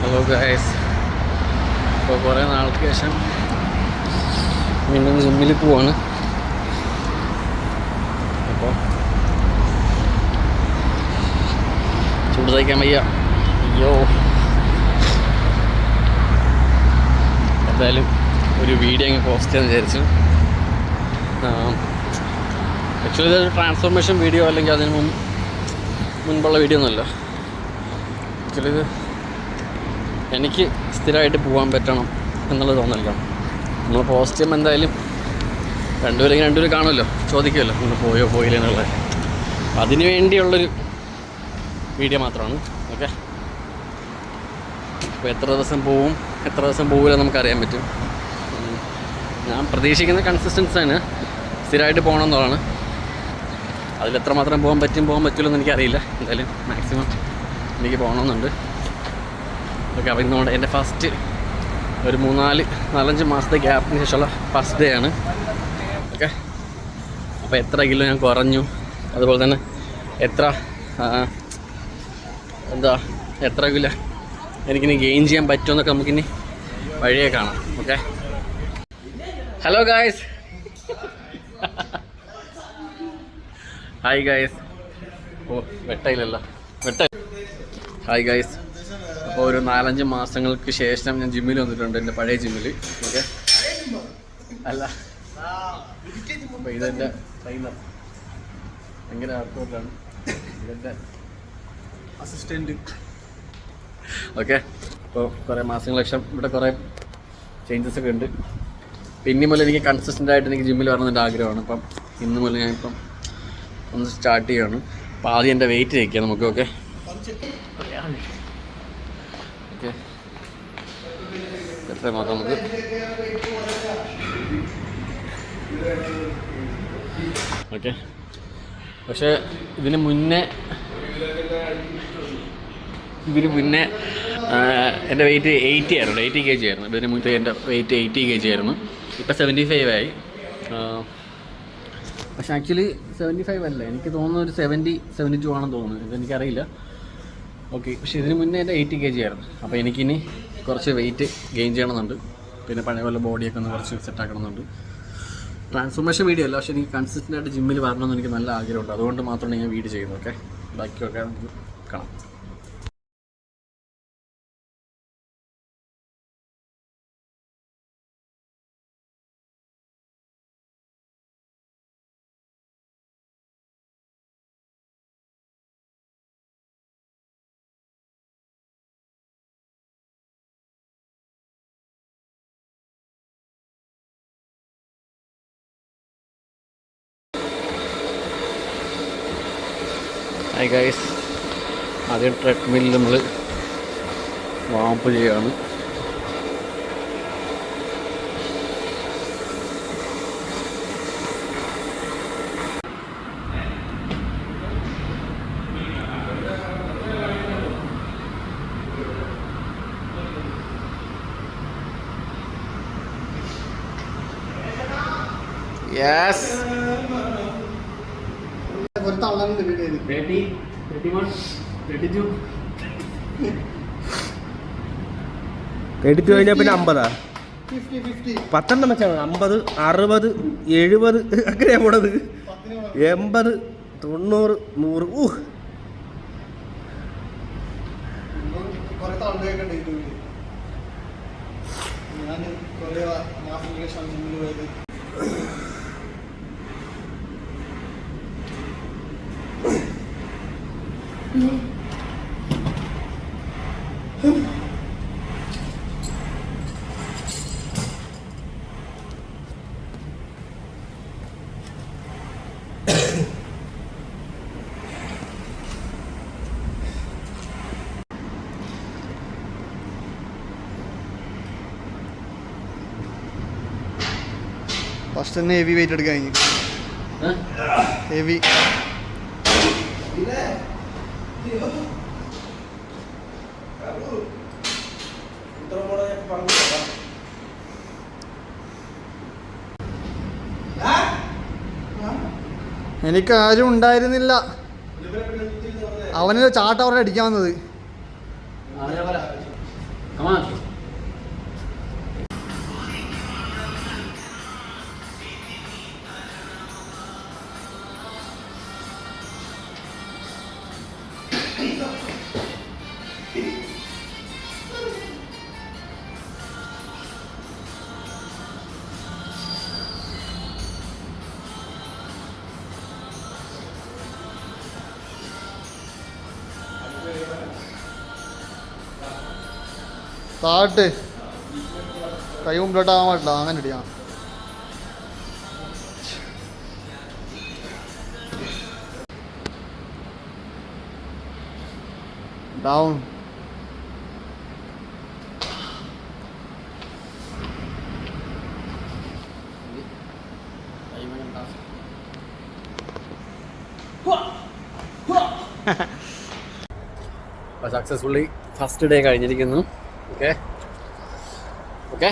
Hello guys, ഇപ്പോൾ കുറേ നാൾക്ക് ശേഷം വീണ്ടും ജിമ്മിൽ പോവാണ്. അപ്പോൾ ചൂട് സഹിക്കാൻ വയ്യ. അയ്യോ, എന്തായാലും ഒരു വീഡിയോ അങ്ങ് പോസ്റ്റ് ചെയ്യാൻ വിചാരിച്ചു. ആക്ച്വലി ഇതൊരു ട്രാൻസ്ഫോർമേഷൻ വീഡിയോ അല്ലെങ്കിൽ അതിന് മുൻപുള്ള വീഡിയോ ഒന്നുമല്ല. ആക്ച്വലി ഇത് എനിക്ക് സ്ഥിരമായിട്ട് പോകാൻ പറ്റണം എന്നുള്ളത് തോന്നല്ലോ. നമ്മൾ പോസ്റ്റ് ചെയ്യുമ്പോൾ എന്തായാലും രണ്ടുപേരും കാണുമല്ലോ, ചോദിക്കുമല്ലോ നമ്മൾ പോയോ പോയില്ല എന്നുള്ളത്. അതിന് വേണ്ടിയുള്ളൊരു വീഡിയോ മാത്രമാണ്. ഓക്കെ, അപ്പോൾ എത്ര ദിവസം പോവും എത്ര ദിവസം പോകില്ല നമുക്കറിയാൻ പറ്റും. ഞാൻ പ്രതീക്ഷിക്കുന്ന കൺസിസ്റ്റൻസിയാണ് സ്ഥിരമായിട്ട് പോകണം എന്നുള്ളതാണ്. അതിലെത്രമാത്രം പോകാൻ പറ്റില്ലോ എന്ന് എനിക്കറിയില്ല. എന്തായാലും മാക്സിമം എനിക്ക് പോകണമെന്നുണ്ട്. ഓക്കെ, അപ്പോൾ ഇന്നുകൊണ്ട് എൻ്റെ ഫസ്റ്റ് ഒരു 4-5 മാസത്തെ ഗ്യാപ്പിന് ശേഷമുള്ള ഫസ്റ്റ് ഡേ ആണ്. ഓക്കെ, അപ്പോൾ എത്ര കിലോ ഞാൻ കുറഞ്ഞു, അതുപോലെ തന്നെ എത്ര കിലോ എനിക്കിനി ഗെയിൻ ചെയ്യാൻ പറ്റുമെന്നൊക്കെ നമുക്കിനി വഴിയെ കാണാം. Okay, hello guys, hi guys. ഓ വെട്ടയില്ലല്ലോ, ഹായ് ഗായ്സ്. അപ്പോൾ ഒരു 4-5 മാസങ്ങൾക്ക് ശേഷം ഞാൻ ജിമ്മിൽ വന്നിട്ടുണ്ട്, എൻ്റെ പഴയ ജിമ്മിൽ. ഓക്കെ, അല്ല അപ്പോൾ ഇതെൻ്റെ ട്രെയിനർ, ഭയങ്കര വർക്കൗട്ടാണ്, ഇതെൻ്റെ അസിസ്റ്റൻറ്റ്. ഓക്കെ, അപ്പോൾ കുറേ മാസങ്ങൾക്ക് ശേഷം ഇവിടെ കുറേ ചേഞ്ചസ് ഒക്കെ ഉണ്ട്. പിന്നെ മുതൽ എനിക്ക് കൺസിസ്റ്റൻ്റ് ആയിട്ട് എനിക്ക് ജിമ്മിൽ വരണമെന്ന് ആഗ്രഹമാണ്. അപ്പം ഇന്ന് മുതൽ ഞാനിപ്പം ഒന്ന് സ്റ്റാർട്ട് ചെയ്യുകയാണ്. അപ്പോൾ ആദ്യം എൻ്റെ വെയിറ്റ് വയ്ക്കാം നമുക്ക്. ഓക്കെ ഓക്കെ, എത്ര നോക്കാം നമുക്ക്. ഓക്കെ, പക്ഷേ ഇതിന് മുന്നേ എൻ്റെ വെയിറ്റ് 80 ആയിരുന്നു, 80 kg ആയിരുന്നു. ഇതിന് മുന്നേ എൻ്റെ വെയിറ്റ് 80 kg ആയിരുന്നു. ഇപ്പം 75 ആയി. പക്ഷേ ആക്ച്വലി 75 അല്ല, എനിക്ക് തോന്നുന്നു ഒരു 70-72 ആണെന്ന് തോന്നുന്നു, ഇതെനിക്കറിയില്ല. ഓക്കെ, പക്ഷേ ഇതിന് മുന്നേ എൻ്റെ 80 kg ആയിരുന്നു. അപ്പോൾ എനിക്കിനി കുറച്ച് വെയിറ്റ് ഗെയിൻ ചെയ്യണമെന്നുണ്ട്. പിന്നെ പഴയ പോലെ ബോഡിയൊക്കെ ഒന്ന് കുറച്ച് സെറ്റാക്കണമെന്നുണ്ട്. ട്രാൻസ്ഫോർമേഷൻ വീഡിയോ അല്ല, പക്ഷേ എനിക്ക് കൺസിസ്റ്റൻ്റ് ആയിട്ട് ജിമ്മിൽ വരണമെന്ന് എനിക്ക് നല്ല ആഗ്രഹമുണ്ട്. അതുകൊണ്ട് മാത്രമാണ് ഞാൻ വീഡിയോ ചെയ്യുന്നത്. ഓക്കെ, ബാക്കിയൊക്കെ നമുക്ക് കാണാം. ഹായ് ഗൈസ്, ആദ്യം ട്രെഡ്മില്ലിൽ നമ്മൾ വാംപ് ചെയ്യുകയാണ്. യെസ്, 30, 31, 32 കഴിഞ്ഞാൽ പിന്നെ 50 10 വെച്ചാൽ 50, 60, 70 അങ്ങനെയാ പോണത്. 80, 90, 100. ഫസ്റ്റ് തന്നെ ഹെവി വെയിറ്റ് എടുക്കാൻ കഴിഞ്ഞു. ഹെവി എനിക്ക് ആരും ഉണ്ടായിരുന്നില്ല. അവന് ചാട്ട അവരെ അടിക്കാൻ വന്നത്. Come on. താട്ട് കൈ മുമ്പിലോട്ടാകാൻ പാടില്ല, അങ്ങനെ ഇടിയാ. ഡൗൺ. സക്സസ്ഫുള്ളി ഫസ്റ്റ് ഡേ കഴിഞ്ഞിരിക്കുന്നു. Okay okay